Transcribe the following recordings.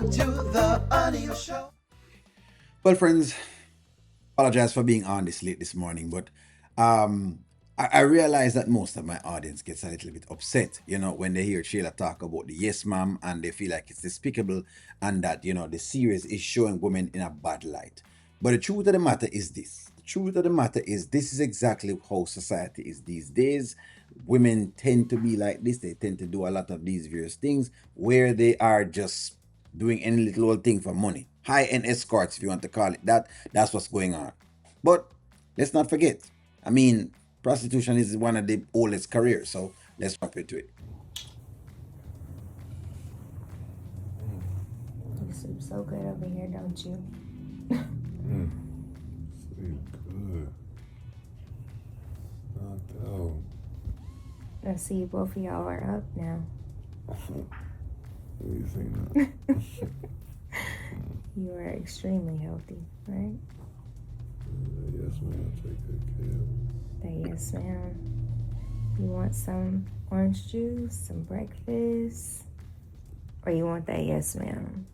Welcome to the audio show. Well, friends, apologize for being on this late this morning, but I realize that most of my audience gets a little bit upset, when they hear Shayla talk about the yes ma'am and they feel like it's despicable and that, the series is showing women in a bad light. But the truth of the matter is this. The truth of the matter is this is exactly how society is these days. Women tend to be like this. They tend to do a lot of these various things where they are just doing any little old thing for money. High-end escorts, if you want to call it that. That's what's going on. But let's not forget. I mean, prostitution is one of the oldest careers, so let's jump into it. You sleep so good over here, don't you? Sleep good. Knocked out. I see both of y'all are up now. What do you think now? You are extremely healthy, right? Yes, ma'am. Take good care of me. That yes, ma'am. You want some orange juice, some breakfast, or you want that yes, ma'am?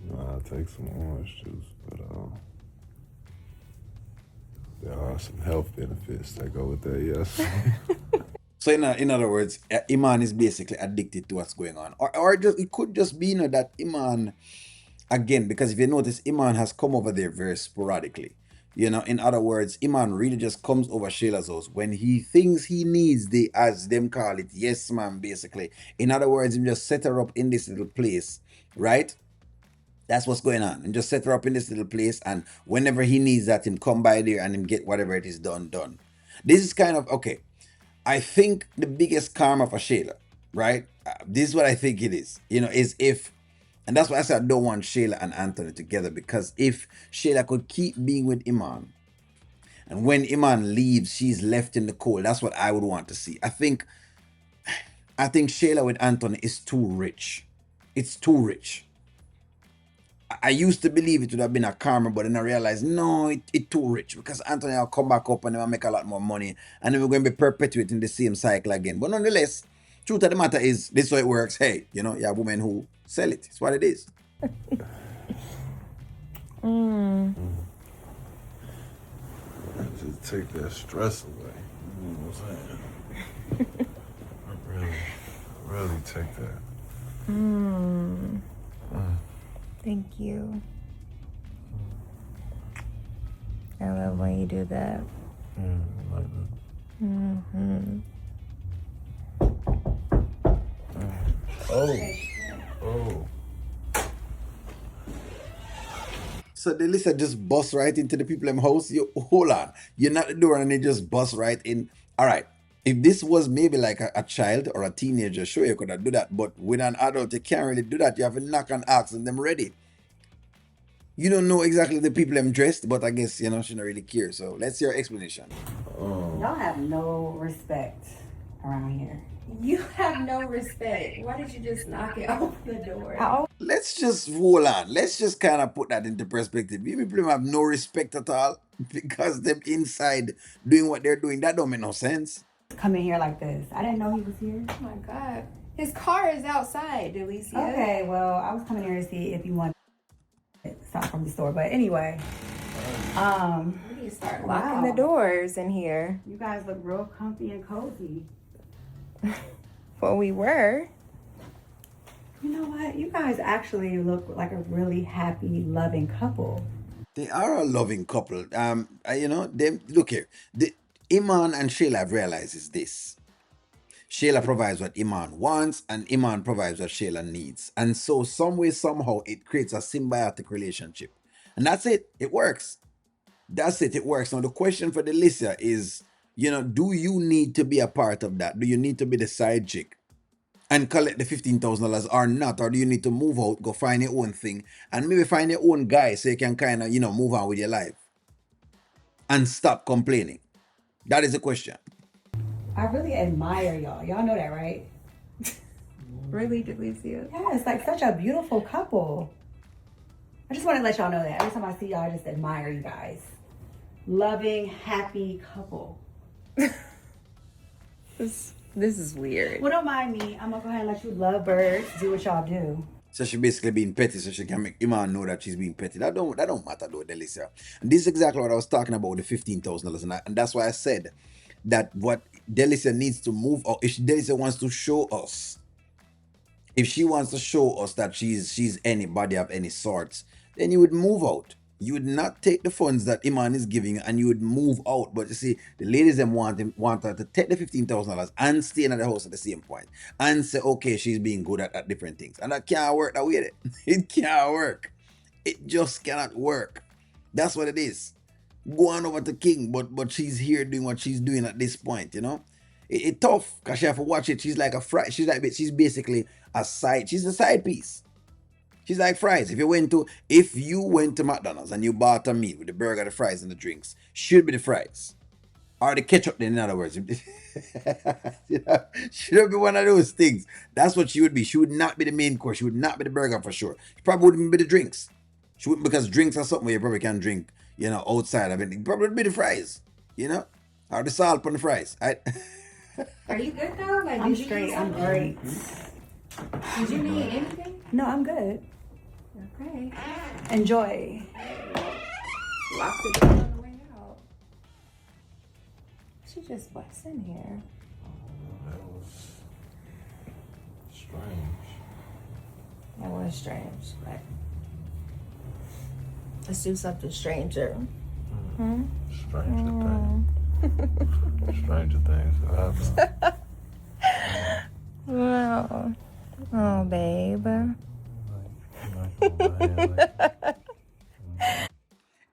No, I'll take some orange juice, but there are some health benefits that go with that, yes. So in other words, Iman is basically addicted to what's going on. Or just it could just be that Iman, again, because if you notice, Iman has come over there very sporadically. In other words, Iman really just comes over Shayla's house when he thinks he needs the, as them call it, yes ma'am, basically. In other words, he just set her up in this little place, right? That's what's going on. And just set her up in this little place, and whenever he needs that, him come by there and him get whatever it is done. This is kind of, okay, I think the biggest karma for Shayla, right? This is what I think it is if, and that's why I said I don't want Shayla and Anthony together, because if Shayla could keep being with Iman, and when Iman leaves, she's left in the cold, that's what I would want to see. I think Shayla with Anthony is too rich. It's too rich. I used to believe it would have been a karma, but then I realized, no, it's too rich, because Anthony will come back up and they'll make a lot more money, and then we're going to be perpetuating the same cycle again. But nonetheless, truth of the matter is, this is how it works. Hey, you have women who sell it. It's what it is. Just take that stress away. You know what I'm saying? really take that. Thank you. I love when you do that. Like that. Oh. So Delicia just bust right into the people in the house. Hold on. You're not the door and they just bust right in. All right. If this was maybe like a child or a teenager, sure, you could have do that. But with an adult, you can't really do that. You have to knock and ask and them ready. You don't know exactly the people I'm dressed, but I guess, she don't really care. So let's hear your explanation. Y'all have no respect around here. You have no respect. Why did you just knock it off the door? Let's just hold on. Let's just kind of put that into perspective. You people have no respect at all because them inside doing what they're doing. That don't make no sense. Come in here like this. I didn't know he was here. Oh my God. His car is outside, Delicia. Okay, well, I was coming here to see if you want something from the store. But anyway, We need to start locking the doors in here. you guys look real comfy and cozy. Well, we were. You know what? You guys actually look like a really happy, loving couple. They are a loving couple. Them look here. The Iman and Shayla have realized is this. Shayla provides what Iman wants, and Iman provides what Shayla needs. And so some way, somehow, it creates a symbiotic relationship. And that's it. It works. That's it. It works. Now the question for Delicia is, do you need to be a part of that? Do you need to be the side chick and collect the $15,000 or not? Or do you need to move out, go find your own thing, and maybe find your own guy so you can kind of, move on with your life and stop complaining? That is the question. I really admire y'all. Y'all know that, right? Really, Delicia? Yeah, it's like such a beautiful couple. I just want to let y'all know that. Every time I see y'all, I just admire you guys. Loving, happy couple. This is weird. Well, don't mind me. I'm going to go ahead and let you love birds do what y'all do. So she basically being petty, so she can make Iman know that she's being petty. That don't matter though, Delicia. And this is exactly what I was talking about with the $15,000, and that's why I said that what Delicia needs to move, or if Delicia wants to show us, if she wants to show us that she's anybody of any sorts, then you would move out. You would not take the funds that Iman is giving and you would move out. But you see, the ladies them want her to take the $15,000 and stay in the house at the same point and say, okay, she's being good at different things. And that can't work that way. It can't work. It just cannot work. That's what it is. Go on over to King, but she's here doing what she's doing at this point, you know? It tough because she have to watch it. She's like she's basically a side, she's a side piece. She's like fries. If you went to McDonald's and you bought a meal with the burger, the fries, and the drinks, should be the fries. Or the ketchup, then in other words. Should be one of those things. That's what she would be. She would not be the main course. She would not be the burger for sure. She probably wouldn't be the drinks. She wouldn't, because drinks are something where you probably can drink, outside of it. It probably would be the fries, or the salt on the fries. Are you good though? Like, I'm did you straight. need I'm something? great. Did you need anything? No, I'm good. Okay. Enjoy. Lock the door on the way out. She just what's in here? That was strange. That was strange, but let's do something stranger. Stranger things happen. Wow. Oh, babe.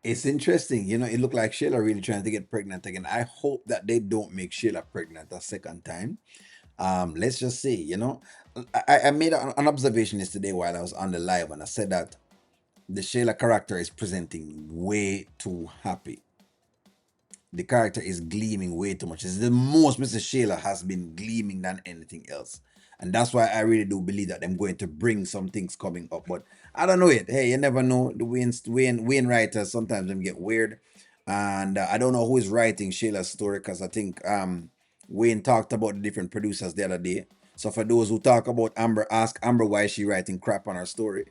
It's interesting, it looked like Shayla really trying to get pregnant again. I hope that they don't make Shayla pregnant a second time. Let's just say, I made an observation yesterday while I was on the live, and I said that the Shayla character is presenting way too happy. The character is gleaming way too much. It's the most Mrs. Shayla has been gleaming than anything else. And that's why I really do believe that I'm going to bring some things coming up. But I don't know it. Hey, you never know. The Wayne writers, sometimes them get weird. And I don't know who is writing Shayla's story, because I think Wayne talked about the different producers the other day. So for those who talk about Amber, ask Amber why is she writing crap on her story.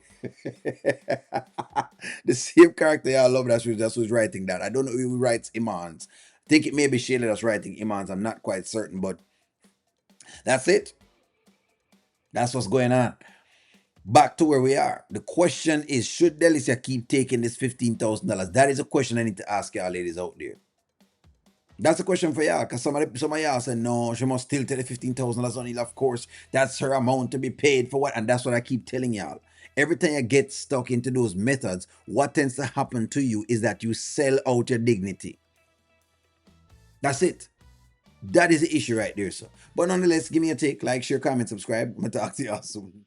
The same character, I love that's who's writing that. I don't know who writes Iman's. I think it may be Shayla that's writing Iman's. I'm not quite certain, but that's it. That's what's going on. Back to where we are. The question is, should Delicia keep taking this $15,000? That is a question I need to ask y'all ladies out there. That's a question for y'all, because some of y'all say, no, she must still take the $15,000 only. Of course, that's her amount to be paid for what? And that's what I keep telling y'all. Every time you get stuck into those methods, what tends to happen to you is that you sell out your dignity. That's it. That is the issue right there, sir. But nonetheless, give me a take, like, share, comment, subscribe. I'm going to talk to y'all soon.